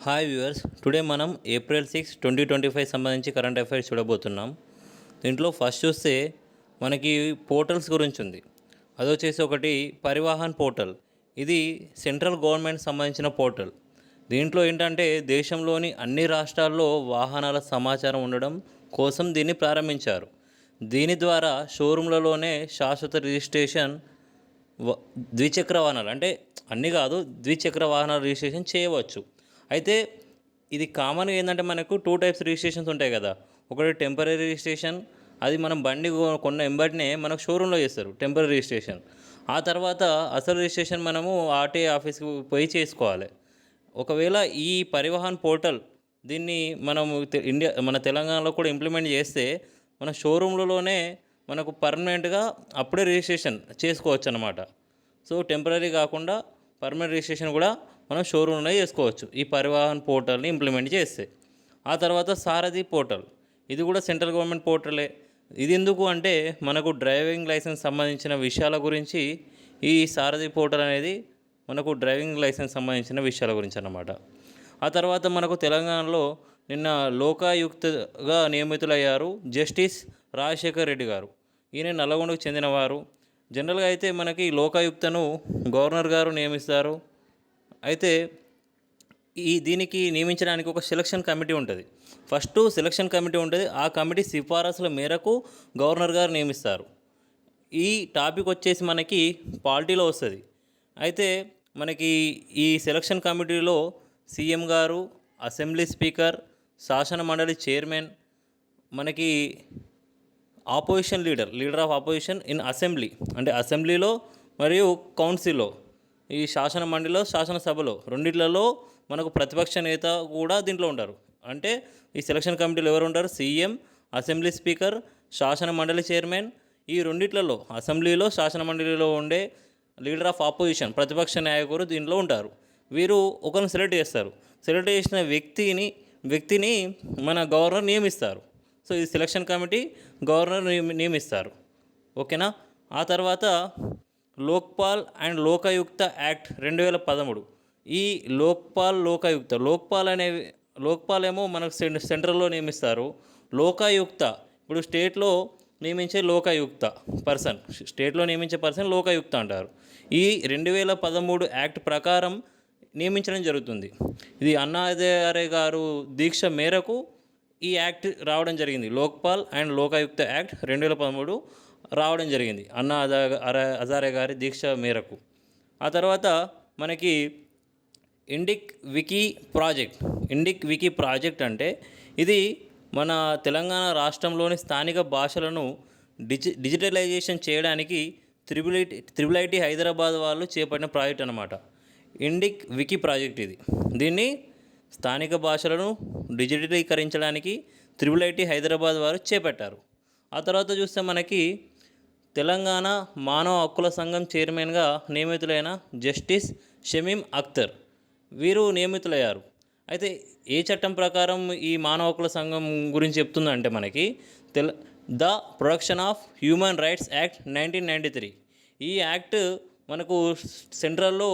Hi viewers, today మనం April 6, 2025 సంబంధించి current affairs చూడబోతున్నాం. దీంట్లో ఫస్ట్ చూస్తే మనకి పోర్టల్స్ గురించి ఉంది. అదొచ్చేసి ఒకటి పరివాహన్ పోర్టల్. ఇది సెంట్రల్ గవర్నమెంట్ సంబంధించిన పోర్టల్. దీంట్లో ఏంటంటే దేశంలోని అన్ని రాష్ట్రాల్లో వాహనాల సమాచారం ఉండడం కోసం దీన్ని ప్రారంభించారు. దీని ద్వారా షోరూమ్లలోనే శాశ్వత రిజిస్ట్రేషన్ ద్విచక్ర వాహనాలు అంటే అన్నీ కాదు, ద్విచక్ర వాహనాల రిజిస్ట్రేషన్ చేయవచ్చు. అయితే ఇది కామన్గా ఏంటంటే మనకు 2 టైప్స్ రిజిస్ట్రేషన్స్ ఉంటాయి కదా. ఒకటి టెంపరీ రిజిస్ట్రేషన్, అది మనం బండి కొన్న ఎంబటినే మనకు షోరూంలో చేస్తారు టెంపరీ రిజిస్ట్రేషన్. ఆ తర్వాత అసలు రిజిస్ట్రేషన్ మనము ఆర్టీఏ ఆఫీస్కి పోయి చేసుకోవాలి. ఒకవేళ ఈ పరివాహన్ పోర్టల్ దీన్ని మనము మన తెలంగాణలో కూడా ఇంప్లిమెంట్ చేస్తే మన షోరూంలలోనే మనకు పర్మనెంట్గా అప్పుడే రిజిస్ట్రేషన్ చేసుకోవచ్చు అన్నమాట. సో టెంపరీ కాకుండా పర్మనెంట్ రిజిస్ట్రేషన్ కూడా మనం షోరూంలో చేసుకోవచ్చు ఈ పరివాహన్ పోర్టల్ని ఇంప్లిమెంట్ చేస్తే. ఆ తర్వాత సారథి పోర్టల్, ఇది కూడా సెంట్రల్ గవర్నమెంట్ పోర్టలే. ఇది ఎందుకు అంటే మనకు డ్రైవింగ్ లైసెన్స్ సంబంధించిన విషయాల గురించి ఈ సారథి పోర్టల్ అనేది మనకు డ్రైవింగ్ లైసెన్స్ సంబంధించిన విషయాల గురించి అన్నమాట. ఆ తర్వాత మనకు తెలంగాణలో నిన్న లోకాయుక్తగా నియమితులయ్యారు జస్టిస్ రాజశేఖర్ రెడ్డి గారు. ఈయన నల్లగొండకు చెందినవారు. జనరల్గా అయితే మనకి లోకాయుక్తను గవర్నర్ గారు నియమిస్తారు. అయితే దీనికి నియమించడానికి ఒక సెలక్షన్ కమిటీ ఉంటుంది. ఫస్ట్ సెలక్షన్ కమిటీ ఉంటుంది. ఆ కమిటీ సిఫారసుల మేరకు గవర్నర్ గారు నియమిస్తారు. ఈ టాపిక్ వచ్చేసి మనకి పాలిటీలో వస్తుంది. అయితే మనకి ఈ సెలక్షన్ కమిటీలో సీఎం గారు, అసెంబ్లీ స్పీకర్, శాసన మండలి చైర్మన్, మనకి opposition leader of opposition in assembly అంటే అసెంబ్లీలో మరియు కౌన్సిల్లో, ఈ శాసన మండలిలో శాసనసభలో రెండిట్లలో మనకు ప్రతిపక్ష నేత కూడా దీంట్లో ఉంటారు. అంటే ఈ సెలక్షన్ కమిటీలో ఎవరు ఉంటారు? సీఎం, అసెంబ్లీ స్పీకర్, శాసన మండలి చైర్మన్. ఈ రెండిట్లలో అసెంబ్లీలో శాసన మండలిలో ఉండే లీడర్ ఆఫ్ ఆపోజిషన్ ప్రతిపక్ష నాయకులు దీంట్లో ఉంటారు. వీరు ఒకరిని సెలెక్ట్ చేస్తారు. సెలెక్ట్ చేసిన వ్యక్తిని మన గవర్నర్ నియమిస్తారు. సో ఈ సెలక్షన్ కమిటీ గవర్నర్ నియమిస్తారు. ఓకేనా. ఆ తర్వాత లోక్పాల్ అండ్ లోకాయుక్త యాక్ట్ 2013. ఈ లోక్పాల్ ఏమో మనకు సెంట్రల్లో నియమిస్తారు. లోకాయుక్త ఇప్పుడు స్టేట్లో నియమించే పర్సన్ లోకాయుక్త అంటారు. ఈ 2013 యాక్ట్ ప్రకారం నియమించడం జరుగుతుంది. ఇది అన్నా హజారే గారు దీక్ష మేరకు ఈ యాక్ట్ రావడం జరిగింది. లోక్పాల్ అండ్ లోకాయుక్త యాక్ట్ 2013 రావడం జరిగింది అన్నా హజారే గారి దీక్ష మేరకు. ఆ తర్వాత మనకి ఇండిక్ వికీ ప్రాజెక్ట్ అంటే ఇది మన తెలంగాణ రాష్ట్రంలోని స్థానిక భాషలను డిజిటలైజేషన్ చేయడానికి త్రిబుల్ ఐటీ హైదరాబాద్ వాళ్ళు చేపట్టిన ప్రాజెక్ట్ అన్నమాట. ఇండిక్ వికీ ప్రాజెక్ట్ ఇది. దీన్ని స్థానిక భాషలను డిజిటలీకరించడానికి త్రిబుల్ ఐటీ హైదరాబాద్ వారు చేపట్టారు. ఆ తర్వాత చూస్తే మనకి తెలంగాణ మానవ హక్కుల సంఘం చైర్మన్గా నియమితులైన జస్టిస్ షమీం అఖ్తర్ వీరు నియమితులయ్యారు. అయితే ఏ చట్టం ప్రకారం ఈ మానవ హక్కుల సంఘం గురించి చెప్తుందంటే మనకి the protection of human rights act 1993. ఈ యాక్ట్ మనకు సెంట్రల్లో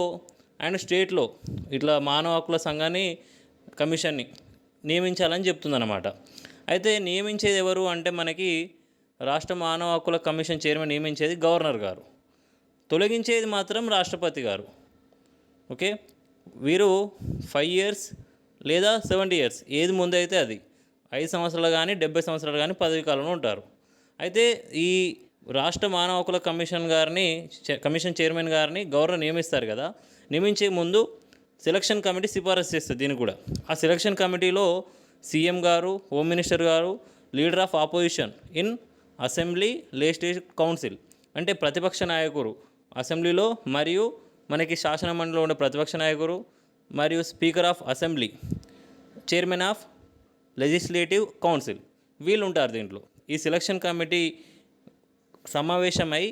అండ్ స్టేట్లో ఇట్లా మానవ హక్కుల సంఘాన్ని కమిషన్ని నియమించాలని చెప్తుందన్నమాట. అయితే నియమించేది ఎవరు అంటే మనకి రాష్ట్ర మానవ హక్కుల కమిషన్ చైర్మన్ నియమించేది గవర్నర్ గారు, తొలగించేది మాత్రం రాష్ట్రపతి గారు. ఓకే. వీరు 5 years లేదా 70 years ఏది ముందైతే అది 5 సంవత్సరాలు కానీ 70 సంవత్సరాలు కానీ పదవి కాలంలో ఉంటారు. అయితే ఈ రాష్ట్ర మానవ హక్కుల కమిషన్ చైర్మన్ గారిని గవర్నర్ నియమిస్తారు కదా. నియమించే ముందు సెలక్షన్ కమిటీ సిఫారసు చేస్తుంది దీన్ని కూడా. ఆ సెలక్షన్ కమిటీలో సీఎం గారు, హోమ్ మినిస్టర్ గారు, leader of opposition in assembly, legislative council అంటే ప్రతిపక్ష నాయకుడు అసెంబ్లీలో మరియు మనకి శాసన మండలిలో ఉండే ప్రతిపక్ష నాయకుడు మరియు speaker of assembly, chairman of legislative council వీళ్ళు ఉంటారు దీంట్లో. ఈ సెలక్షన్ కమిటీ సమావేశమై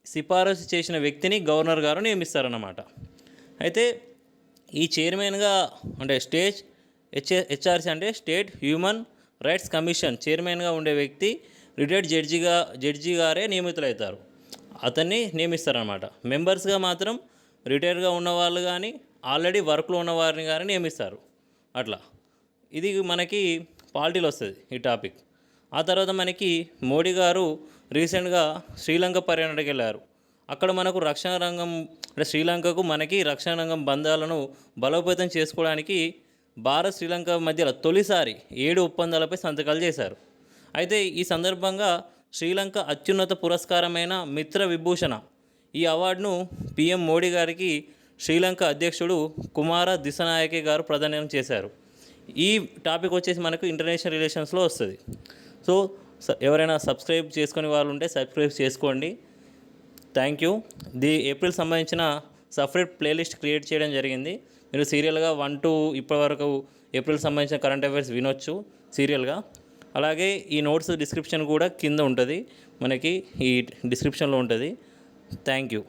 సిఫారసు చేసిన వ్యక్తిని గవర్నర్ గారు నియమిస్తారన్నమాట. అయితే ఈ చైర్మన్గా అంటే హెచ్ఆర్సీ అంటే స్టేట్ హ్యూమన్ రైట్స్ కమిషన్ చైర్మన్గా ఉండే వ్యక్తి రిటైర్డ్ జడ్జి గారే నియమితులవుతారు. అతన్ని నియమిస్తారన్నమాట. మెంబర్స్గా మాత్రం రిటైర్గా ఉన్నవాళ్ళు కానీ ఆల్రెడీ వర్క్లో ఉన్న వారిని కానీ నియమిస్తారు. అట్లా ఇది మనకి పాలిటీలో వస్తుంది ఈ టాపిక్. ఆ తర్వాత మనకి మోడీ గారు రీసెంట్గా శ్రీలంక పర్యటనకి వెళ్ళారు. అక్కడ మనకు రక్షణ రంగం అంటే శ్రీలంకకు మనకి రక్షణ రంగం బంధాలను బలోపేతం చేసుకోవడానికి భారత్ శ్రీలంక మధ్యలో తొలిసారి 7 ఒప్పందాలపై సంతకాలు చేశారు. అయితే ఈ సందర్భంగా శ్రీలంక అత్యున్నత పురస్కారమైన మిత్ర విభూషణ ఈ అవార్డును పిఎం మోడీ గారికి శ్రీలంక అధ్యక్షుడు కుమార దిశనాయకే గారు ప్రదానం చేశారు. ఈ టాపిక్ వచ్చేసి మనకు ఇంటర్నేషనల్ రిలేషన్స్లో వస్తుంది. సో ఎవరైనా సబ్స్క్రైబ్ చేసుకునే వాళ్ళు ఉంటే సబ్స్క్రైబ్ చేసుకోండి. Thank you. ఏప్రిల్ సంబంధించిన సపరేట్ ప్లేలిస్ట్ క్రియేట్ చేయడం జరిగింది. మీరు సీరియల్గా 1 to ఇప్పటివరకు ఏప్రిల్ సంబంధించిన కరెంట్ అఫైర్స్ వినొచ్చు సీరియల్గా. అలాగే ఈ నోట్స్ డిస్క్రిప్షన్ కూడా కింద ఉంటుంది, మనకి ఈ డిస్క్రిప్షన్లో ఉంటుంది. Thank you.